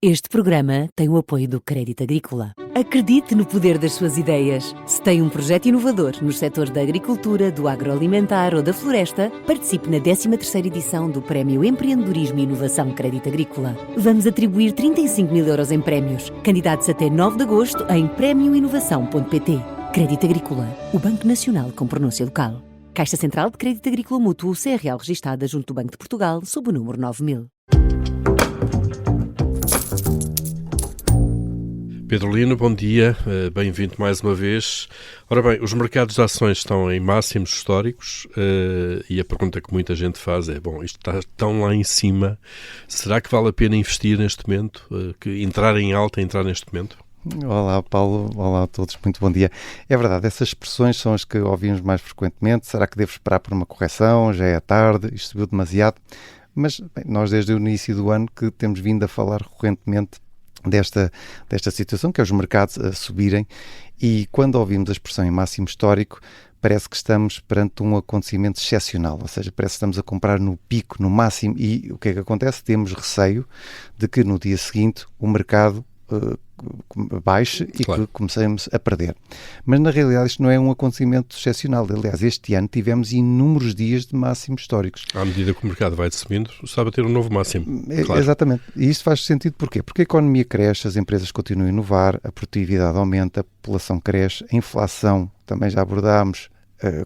Este programa tem o apoio do Crédito Agrícola. Acredite no poder das suas ideias. Se tem um projeto inovador nos setores da agricultura, do agroalimentar ou da floresta, participe na 13ª edição do Prémio Empreendedorismo e Inovação Crédito Agrícola. Vamos atribuir 35 mil euros em prémios. Candidatos até 9 de agosto em premioinovação.pt. Crédito Agrícola, o Banco Nacional com pronúncia local. Caixa Central de Crédito Agrícola Mútuo CRL registada junto do Banco de Portugal sob o número 9000. Pedro Lino, bom dia, bem-vindo mais uma vez. Ora bem, os mercados de ações estão em máximos históricos e a pergunta que muita gente faz é, isto está tão lá em cima, será que vale a pena investir neste momento, entrar em alta, entrar neste momento? Olá Paulo, olá a todos, muito bom dia. É verdade, essas expressões são as que ouvimos mais frequentemente. Será que devo esperar por uma correção? Já é tarde, isto subiu demasiado. Mas nós desde o início do ano que temos vindo a falar recorrentemente desta situação, que é os mercados a subirem, e quando ouvimos a expressão em máximo histórico, parece que estamos perante um acontecimento excepcional, ou seja, parece que estamos a comprar no pico, no máximo, e o que é que acontece? Temos receio de que no dia seguinte o mercado baixe e claro, que comecemos a perder. Mas na realidade isto não é um acontecimento excepcional. Aliás, este ano tivemos inúmeros dias de máximos históricos. À medida que o mercado vai subindo, está a bater um novo máximo. Claro. Exatamente. E isto faz sentido porquê? Porque a economia cresce, as empresas continuam a inovar, a produtividade aumenta, a população cresce, a inflação, também já abordámos,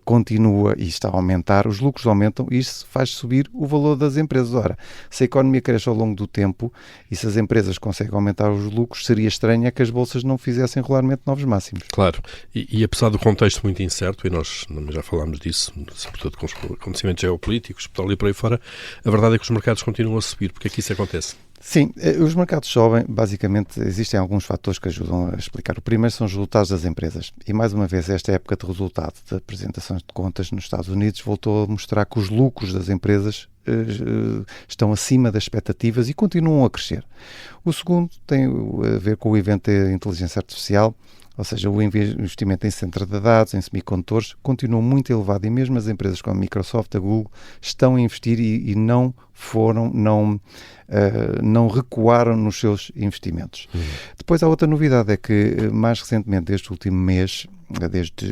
continua e está a aumentar, os lucros aumentam e isso faz subir o valor das empresas. Ora, se a economia cresce ao longo do tempo e se as empresas conseguem aumentar os lucros, seria estranho que as bolsas não fizessem regularmente novos máximos. Claro, e apesar do contexto muito incerto, e nós já falámos disso, sobretudo com os acontecimentos geopolíticos, petróleo e por aí fora, a verdade é que os mercados continuam a subir. Porque é que isso acontece? Sim, os mercados sobem, basicamente existem alguns fatores que ajudam a explicar. O primeiro são os resultados das empresas e mais uma vez esta época de resultado de apresentações de contas nos Estados Unidos voltou a mostrar que os lucros das empresas estão acima das expectativas e continuam a crescer. O segundo tem a ver com o evento da inteligência artificial, ou seja, o investimento em centro de dados, em semicondutores, continua muito elevado e mesmo as empresas como a Microsoft, a Google, estão a investir e não recuaram nos seus investimentos. Depois há outra novidade, é que mais recentemente, desde o último mês, desde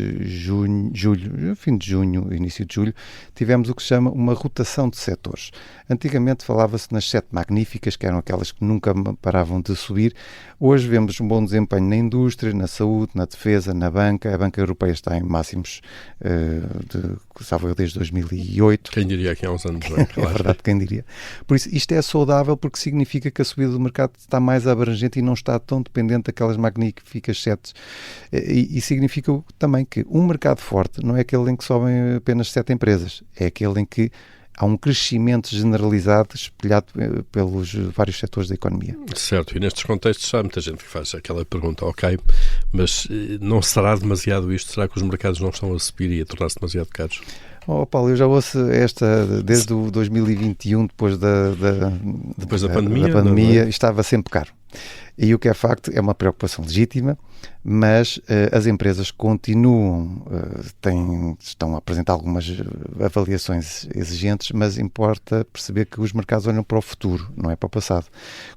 fim de junho, início de julho, tivemos o que se chama uma rotação de setores. Antigamente falava-se nas 7 magníficas, que eram aquelas que nunca paravam de subir. Hoje vemos um bom desempenho na indústria, na saúde, na defesa, na banca. A banca europeia está em máximos desde 2008. Quem diria que há uns anos, não é? Claro. É verdade, quem diria. Por isso, isto é saudável porque significa que a subida do mercado está mais abrangente e não está tão dependente daquelas magníficas 7. E significa também que um mercado forte não é aquele em que sobem apenas 7 empresas, é aquele em que há um crescimento generalizado espelhado pelos vários setores da economia. Certo, e nestes contextos há muita gente que faz aquela pergunta, ok, mas não será demasiado isto? Será que os mercados não estão a subir e a tornar-se demasiado caros? Paulo, eu já ouço esta desde o 2021, depois da pandemia, estava sempre caro. E o que é facto é uma preocupação legítima, mas as empresas continuam, estão a apresentar algumas avaliações exigentes, mas importa perceber que os mercados olham para o futuro, não é para o passado.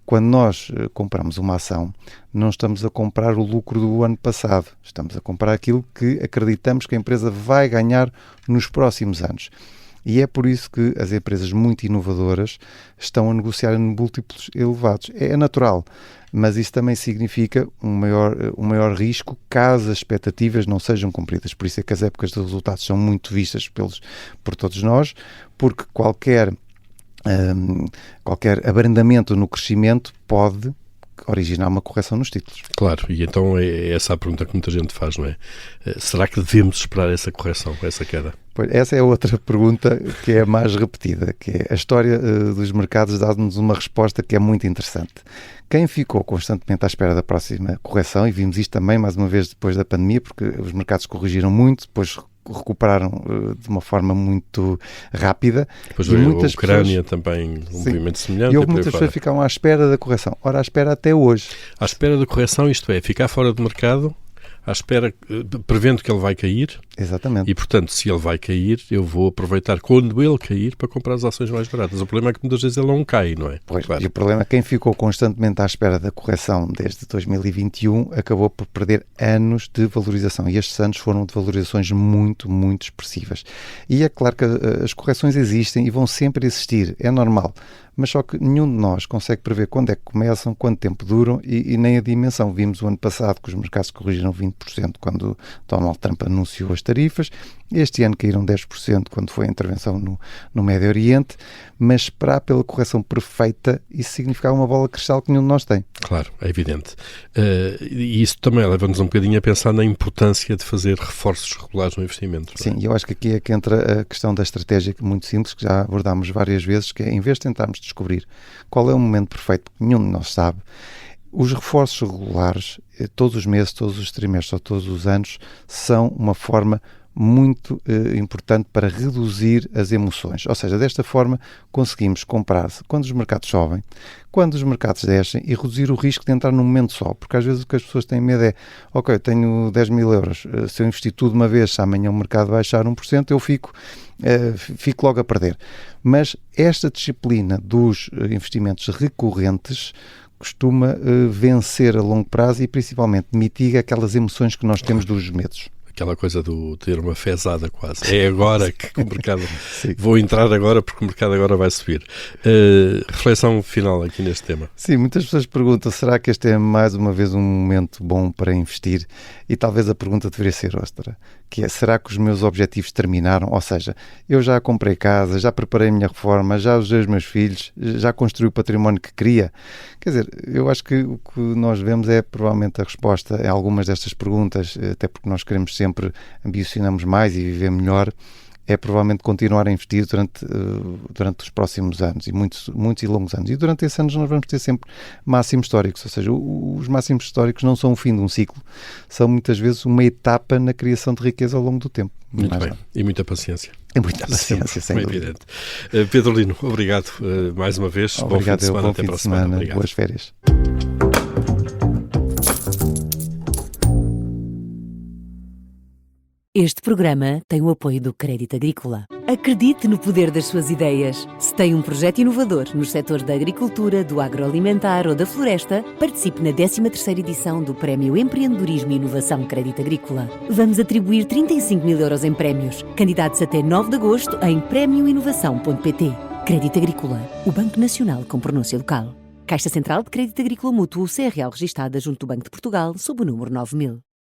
Quando nós compramos uma ação, não estamos a comprar o lucro do ano passado, estamos a comprar aquilo que acreditamos que a empresa vai ganhar nos próximos anos. E é por isso que as empresas muito inovadoras estão a negociar em múltiplos elevados. É natural, mas isso também significa um maior risco caso as expectativas não sejam cumpridas. Por isso é que as épocas de resultados são muito vistas por todos nós, porque qualquer abrandamento no crescimento pode originar uma correção nos títulos. Claro, e então é essa a pergunta que muita gente faz, não é? Será que devemos esperar essa correção, essa queda? Pois, essa é outra pergunta que é a mais repetida, que é a história dos mercados dá-nos uma resposta que é muito interessante. Quem ficou constantemente à espera da próxima correção, e vimos isto também mais uma vez depois da pandemia, porque os mercados corrigiram muito, depois recuperaram de uma forma muito rápida. Depois veio a Ucrânia também, um movimento semelhante. E houve muitas pessoas que ficaram à espera da correção. Ora, à espera até hoje. À espera da correção, isto é, ficar fora do mercado à espera, prevendo que ele vai cair. Exatamente. E, portanto, se ele vai cair, eu vou aproveitar quando ele cair para comprar as ações mais baratas. O problema é que muitas vezes ele não cai, não é? Pois, claro. E o problema é que quem ficou constantemente à espera da correção desde 2021 acabou por perder anos de valorização. E estes anos foram de valorizações muito, muito expressivas. E é claro que as correções existem e vão sempre existir. É normal. Mas só que nenhum de nós consegue prever quando é que começam, quanto tempo duram e nem a dimensão. Vimos o ano passado que os mercados corrigiram 20% quando Donald Trump anunciou as tarifas. Este ano caíram 10% quando foi a intervenção no Médio Oriente. Mas esperar pela correção perfeita, isso significava uma bola de cristal que nenhum de nós tem. Claro, é evidente. E isso também leva-nos um bocadinho a pensar na importância de fazer reforços regulares no investimento. Sim, eu acho que aqui é que entra a questão da estratégia muito simples, que já abordámos várias vezes, que é, em vez de tentarmos descobrir qual é o momento perfeito, que nenhum de nós sabe, os reforços regulares, todos os meses, todos os trimestres ou todos os anos, são uma forma muito importante para reduzir as emoções. Ou seja, desta forma conseguimos comprar quando os mercados sobem, quando os mercados descem e reduzir o risco de entrar num momento só. Porque às vezes o que as pessoas têm medo é, ok, eu tenho 10 mil euros, se eu investir tudo de uma vez, se amanhã o mercado baixar 1%, eu fico logo a perder. Mas esta disciplina dos investimentos recorrentes costuma vencer a longo prazo e principalmente mitiga aquelas emoções que nós temos dos medos. Aquela coisa do ter uma fezada quase. É agora que o mercado... Vou entrar agora porque o mercado agora vai subir. Reflexão final aqui neste tema. Sim, muitas pessoas perguntam, será que este é mais uma vez um momento bom para investir? E talvez a pergunta deveria ser outra, que é, será que os meus objetivos terminaram? Ou seja, eu já comprei casa, já preparei a minha reforma, já ajudei os meus filhos, já construí o património que queria? Quer dizer, eu acho que o que nós vemos é provavelmente a resposta a algumas destas perguntas, até porque nós queremos sempre, ambicionamos mais e viver melhor, é provavelmente continuar a investir durante os próximos anos, e muitos e longos anos. E durante esses anos nós vamos ter sempre máximos históricos, ou seja, os máximos históricos não são o fim de um ciclo, são muitas vezes uma etapa na criação de riqueza ao longo do tempo. Muito bem, e muita paciência. É muita paciência, sem dúvida. Evidente. Pedro Lino, obrigado mais uma vez. Obrigado, bom fim de semana. Obrigado. Boas férias. Este programa tem o apoio do Crédito Agrícola. Acredite no poder das suas ideias. Se tem um projeto inovador nos setores da agricultura, do agroalimentar ou da floresta, participe na 13ª edição do Prémio Empreendedorismo e Inovação Crédito Agrícola. Vamos atribuir 35 mil euros em prémios. Candidatos até 9 de agosto em premioinovação.pt. Crédito Agrícola, o Banco Nacional com pronúncia local. Caixa Central de Crédito Agrícola Mútuo, CRL registada junto do Banco de Portugal, sob o número 9000.